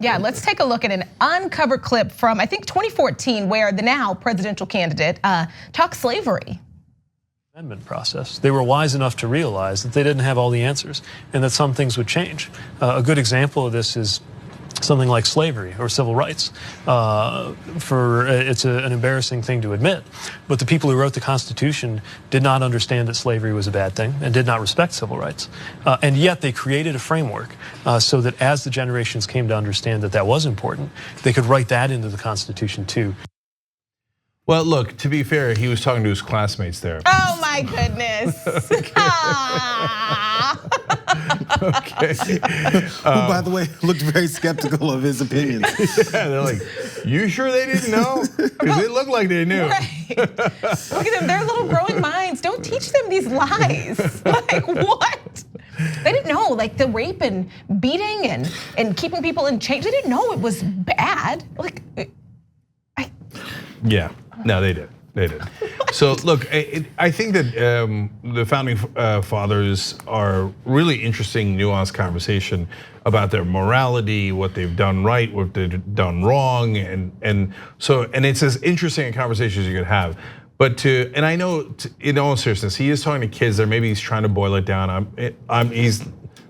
Yeah, let's take a look at an uncovered clip from, I think, 2014, where the now presidential candidate talks slavery. Amendment process. They were wise enough to realize that they didn't have all the answers and that some things would change. A good example of this is something like slavery or civil rights. It's an embarrassing thing to admit, but the people who wrote the Constitution did not understand that slavery was a bad thing and did not respect civil rights. And yet they created a framework so that as the generations came to understand that that was important, they could write that into the Constitution too. Well, look, to be fair, he was talking to his classmates there. Oh my goodness. Okay. Who, by the way, looked very skeptical of his opinions. Yeah, they're like, you sure they didn't know? Because it looked like they knew. Right. Look at them, they're little growing minds. Don't teach them these lies. Like, what? They didn't know, like the rape and beating and keeping people in chains. They didn't know it was bad. Like, Yeah, no, they did. They did. So look, I think that the founding fathers are really interesting, nuanced conversation about their morality, what they've done right, what they've done wrong, and it's as interesting a conversation as you could have. But and I know, in all seriousness, he is talking to kids there. Maybe he's trying to boil it down. He's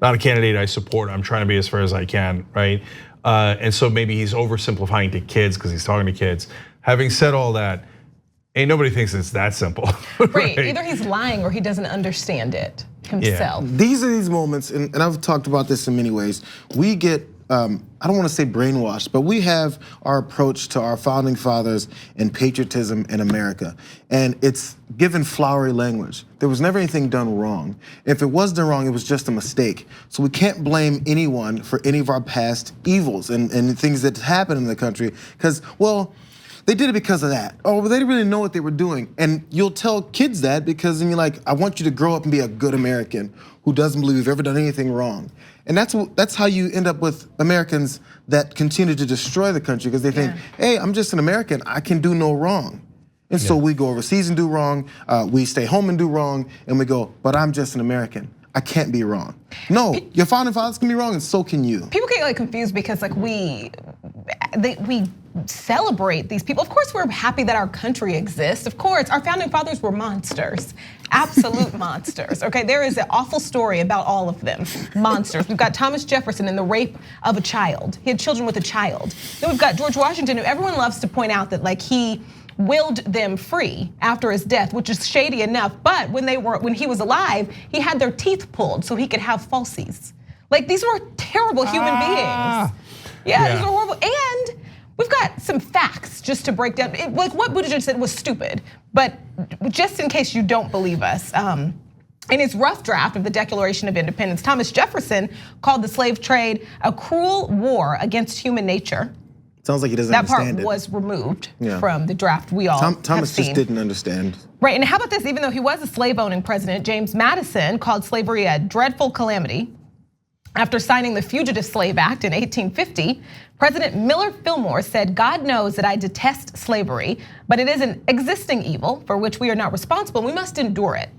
not a candidate I support. I'm trying to be as fair as I can, right? And so maybe he's oversimplifying to kids because he's talking to kids. Having said all that, ain't nobody thinks it's that simple. Right, either he's lying or he doesn't understand it himself. Yeah. These are these moments, and I've talked about this in many ways. We get, I don't want to say brainwashed, but we have our approach to our founding fathers and patriotism in America. And it's given flowery language. There was never anything done wrong. If it was done wrong, it was just a mistake. So we can't blame anyone for any of our past evils and things that happened in the country, because, well, they did it because of that. Oh, but they didn't really know what they were doing. And you'll tell kids that because then you're like, I want you to grow up and be a good American who doesn't believe you've ever done anything wrong. And that's how you end up with Americans that continue to destroy the country because they think, hey, I'm just an American, I can do no wrong. And so we go overseas and do wrong, we stay home and do wrong, and we go, but I'm just an American. I can't be wrong. No, your founding fathers can be wrong, and so can you. People get like confused because like we celebrate these people. Of course, we're happy that our country exists. Of course, our founding fathers were monsters, absolute monsters. Okay, there is an awful story about all of them, monsters. We've got Thomas Jefferson and the rape of a child. He had children with a child. Then we've got George Washington, who everyone loves to point out that like he willed them free after his death, which is shady enough. But when he was alive, he had their teeth pulled so he could have falsies. Like these were terrible human beings. Yeah, these are horrible. And we've got some facts just to break down. Like what Buttigieg said was stupid, but just in case you don't believe us, in his rough draft of the Declaration of Independence, Thomas Jefferson called the slave trade a cruel war against human nature. Sounds like he doesn't understand it. That part was removed from the draft we all have Thomas seen. just didn't understand. Right, and how about this? Even though he was a slave-owning president, James Madison called slavery a dreadful calamity. After signing the Fugitive Slave Act in 1850, President Millard Fillmore said, God knows that I detest slavery, but it is an existing evil for which we are not responsible, and we must endure it.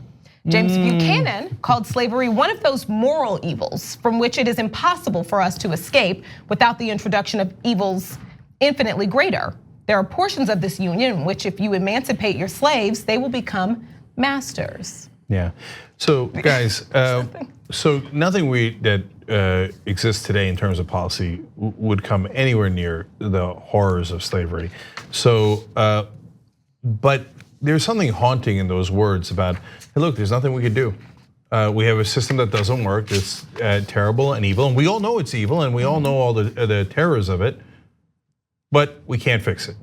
James Buchanan called slavery one of those moral evils from which it is impossible for us to escape without the introduction of evils infinitely greater. There are portions of this union in which if you emancipate your slaves, they will become masters. Yeah, so guys, so nothing that exists today in terms of policy would come anywhere near the horrors of slavery. So, but there's something haunting in those words about, hey, look, there's nothing we could do. We have a system that doesn't work, it's terrible and evil, and we all know it's evil, and we all know all the terrors of it, but we can't fix it.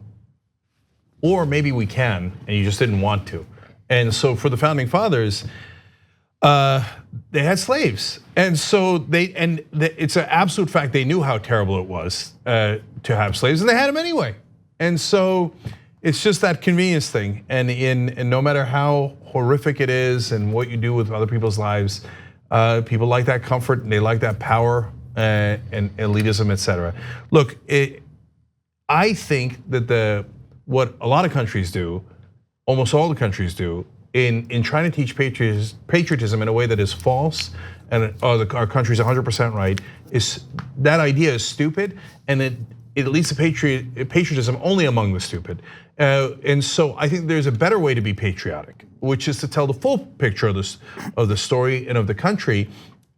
Or maybe we can, and you just didn't want to. And so for the founding fathers, they had slaves, and so it's an absolute fact they knew how terrible it was to have slaves, and they had them anyway. And so it's just that convenience thing, and no matter how horrific it is and what you do with other people's lives, people like that comfort and they like that power and elitism, etc. Look, I think that what a lot of countries do, almost all the countries do, in trying to teach patriotism in a way that is false and our country's 100% right, is that idea is stupid, and it leads to patriotism only among the stupid. And so I think there's a better way to be patriotic, which is to tell the full picture of the story and of the country.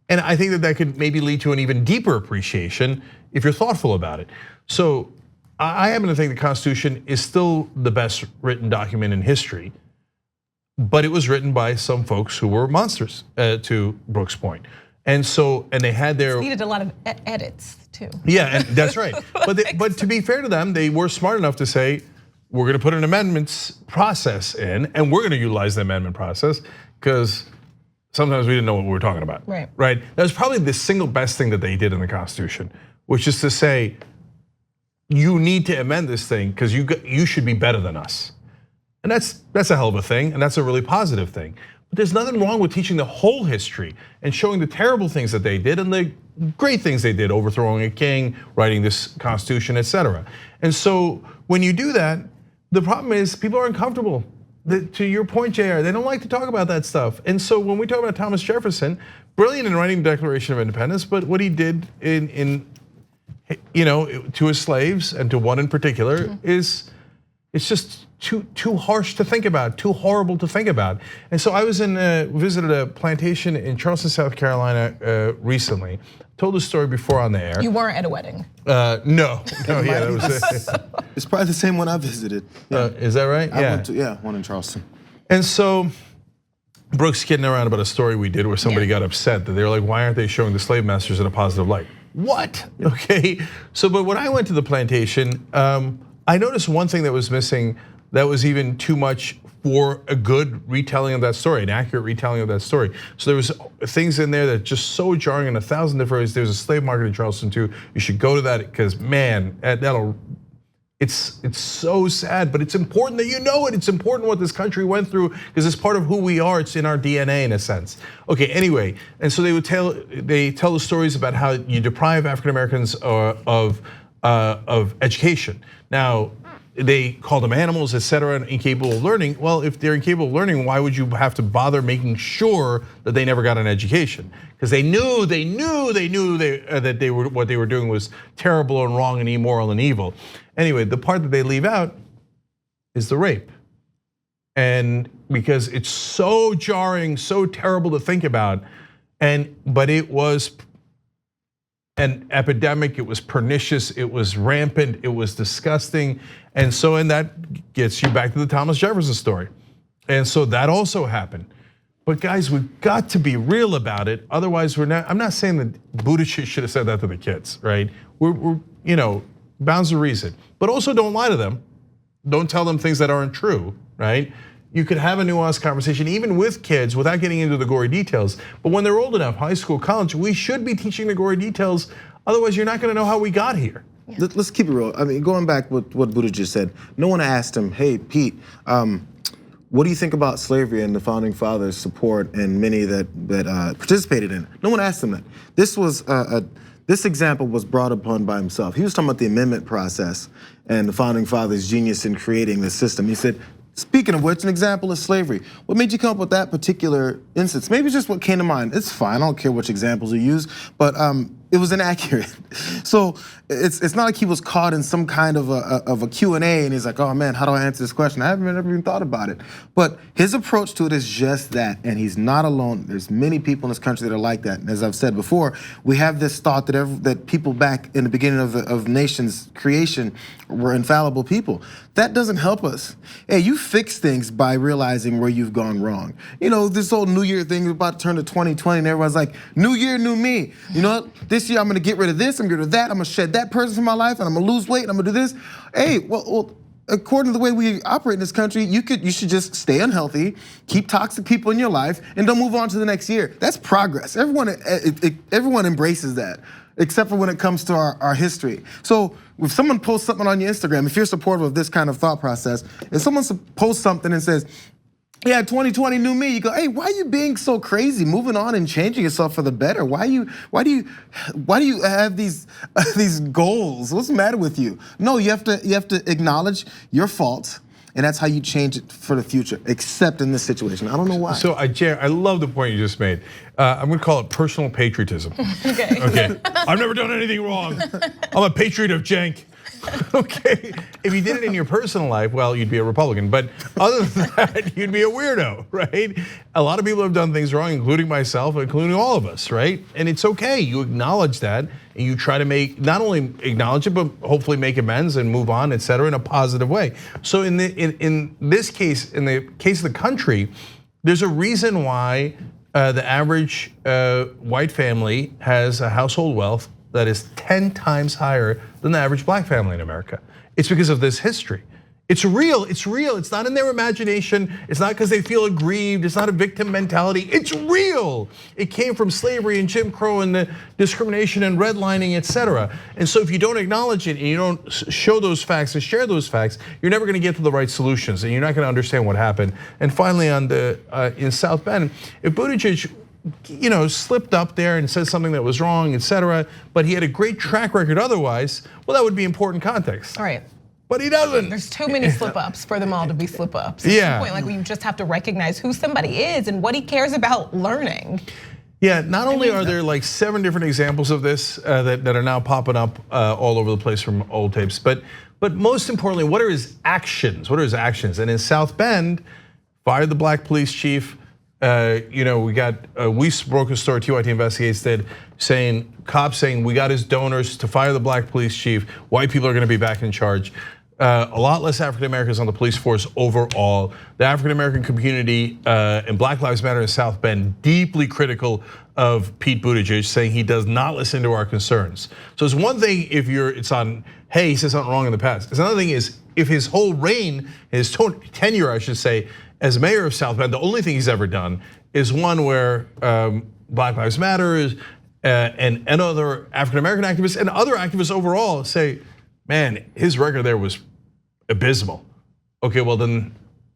And I think that could maybe lead to an even deeper appreciation if you're thoughtful about it. So I happen to think the Constitution is still the best written document in history, but it was written by some folks who were monsters, to Brooke's point. And they had their— It needed a lot of edits too. Yeah, and that's right. But to be fair to them, they were smart enough to say, we're gonna put an amendments process in, and we're gonna utilize the amendment process, because sometimes we didn't know what we were talking about. Right? That was probably the single best thing that they did in the Constitution, which is to say, you need to amend this thing because you should be better than us. And that's a hell of a thing, and that's a really positive thing. But there's nothing wrong with teaching the whole history and showing the terrible things that they did and the great things they did, overthrowing a king, writing this Constitution, etc. And so when you do that, the problem is people are uncomfortable. To your point, Jayar, they don't like to talk about that stuff. And so when we talk about Thomas Jefferson, brilliant in writing the Declaration of Independence, but what he did to his slaves and to one in particular it's just too harsh to think about, too horrible to think about. And so I visited a plantation in Charleston, South Carolina recently. Told the story before on the air. You weren't at a wedding. No, yeah, that was it. It's probably the same one I visited. Yeah. Is that right? I went to, one in Charleston. And so Brooke's kidding around about a story we did where somebody got upset that they were like, why aren't they showing the slave masters in a positive light? What? Okay. So, but when I went to the plantation, I noticed one thing that was missing that was even too much for a good retelling of that story, an accurate retelling of that story. So there was things in there that just so jarring in 1,000 different ways. There's a slave market in Charleston too. You should go to that because man, it's so sad, but it's important that you know it. It's important what this country went through because it's part of who we are. It's in our DNA in a sense. Okay, anyway, and so they tell the stories about how you deprive African Americans of education. Now, they call them animals, etc., and incapable of learning. Well, if they're incapable of learning, why would you have to bother making sure that they never got an education? Because they knew that what they were doing was terrible and wrong and immoral and evil. Anyway, the part that they leave out is the rape. And because it's so jarring, so terrible to think about, but it was an epidemic, it was pernicious, it was rampant, it was disgusting. And that gets you back to the Thomas Jefferson story. And so that also happened. But guys, we've got to be real about it. Otherwise, I'm not saying that Buttigieg should have said that to the kids, right? We're bounds of reason. But also don't lie to them. Don't tell them things that aren't true, right? You could have a nuanced conversation even with kids without getting into the gory details. But when they're old enough, high school, college, we should be teaching the gory details. Otherwise, you're not gonna know how we got here. Yeah. Let's keep it real. I mean, going back with what Buttigieg said, no one asked him, hey, Pete, what do you think about slavery and the founding fathers' support and many that participated in it? No one asked him that. This example was brought upon by himself. He was talking about the amendment process and the founding fathers' genius in creating the system. He said, speaking of which, an example is slavery. What made you come up with that particular instance? Maybe it's just what came to mind. It's fine, I don't care which examples you use, but it was inaccurate. So it's not like he was caught in some kind of a Q&A and he's like, oh man, how do I answer this question? I haven't ever even thought about it. But his approach to it is just that, and he's not alone. There's many people in this country that are like that. And as I've said before, we have this thought that people back in the beginning of nation's creation were infallible people. That doesn't help us. Hey, you fix things by realizing where you've gone wrong. You know, this whole New Year thing is about to turn to 2020 and everyone's like, new year, new me. You know what? This year I'm gonna get rid of this, I'm gonna get rid of that, I'm gonna shed that person from my life, and I'm gonna lose weight, and I'm gonna do this. Hey, well, according to the way we operate in this country, you should just stay unhealthy, keep toxic people in your life, and don't move on to the next year. That's progress. Everyone embraces that, except for when it comes to our history. So if someone posts something on your Instagram, if you're supportive of this kind of thought process, if someone posts something and says, yeah, 2020 new me, you go, hey, why are you being so crazy, moving on and changing yourself for the better? Why do you have these goals? What's the matter with you? No, you have to acknowledge your faults and that's how you change it for the future, except in this situation. I don't know why. So Jayar, I love the point you just made. I'm gonna call it personal patriotism. Okay. I've never done anything wrong. I'm a patriot of Cenk. Okay, if you did it in your personal life, well, you'd be a Republican. But other than that, you'd be a weirdo, right? A lot of people have done things wrong, including myself, including all of us, right? And it's okay, you acknowledge that, and you try to make, not only acknowledge it, but hopefully make amends and move on, et cetera, in a positive way. So in this case, in the case of the country, there's a reason why the average white family has a household wealth that is 10 times higher than the average black family in America. It's because of this history. It's real, it's real. It's not in their imagination. It's not because they feel aggrieved. It's not a victim mentality. It's real. It came from slavery and Jim Crow and the discrimination and redlining, et cetera. And so if you don't acknowledge it and you don't show those facts and share those facts, you're never gonna get to the right solutions and you're not gonna understand what happened. And finally in South Bend, if Buttigieg slipped up there and said something that was wrong, et cetera, but he had a great track record otherwise, well, that would be important context. All right. But he doesn't. There's too many slip-ups for them all to be slip-ups. Yeah. At some point, like, you just have to recognize who somebody is and what he cares about learning. Yeah, not only are there like 7 different examples of this that are now popping up all over the place from old tapes, but most importantly, what are his actions? What are his actions? And in South Bend, fired the black police chief. We broke a story, TYT Investigates did, cops saying we got his donors to fire the black police chief. White people are gonna be back in charge. A lot less African Americans on the police force overall. The African American community and Black Lives Matter in South Bend deeply critical of Pete Buttigieg, saying he does not listen to our concerns. So it's one thing if it's on, hey, he said something wrong in the past. It's another thing is if his whole reign, his tenure, I should say, as mayor of South Bend, the only thing he's ever done is one where Black Lives Matter and other African American activists and other activists overall say, man, his record there was abysmal. Okay, well then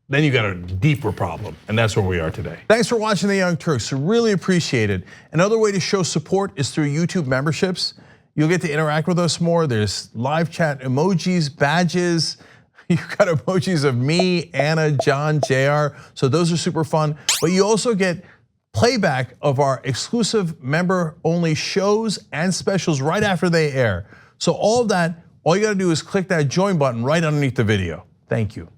you got a deeper problem, and that's where we are today. Thanks for watching the Young Turks, really appreciate it. Another way to show support is through YouTube memberships. You'll get to interact with us more. There's live chat emojis, badges. You've got emojis of me, Anna, John, Jayar, so those are super fun. But you also get playback of our exclusive member-only shows and specials right after they air. So all of that, all you gotta do is click that join button right underneath the video. Thank you.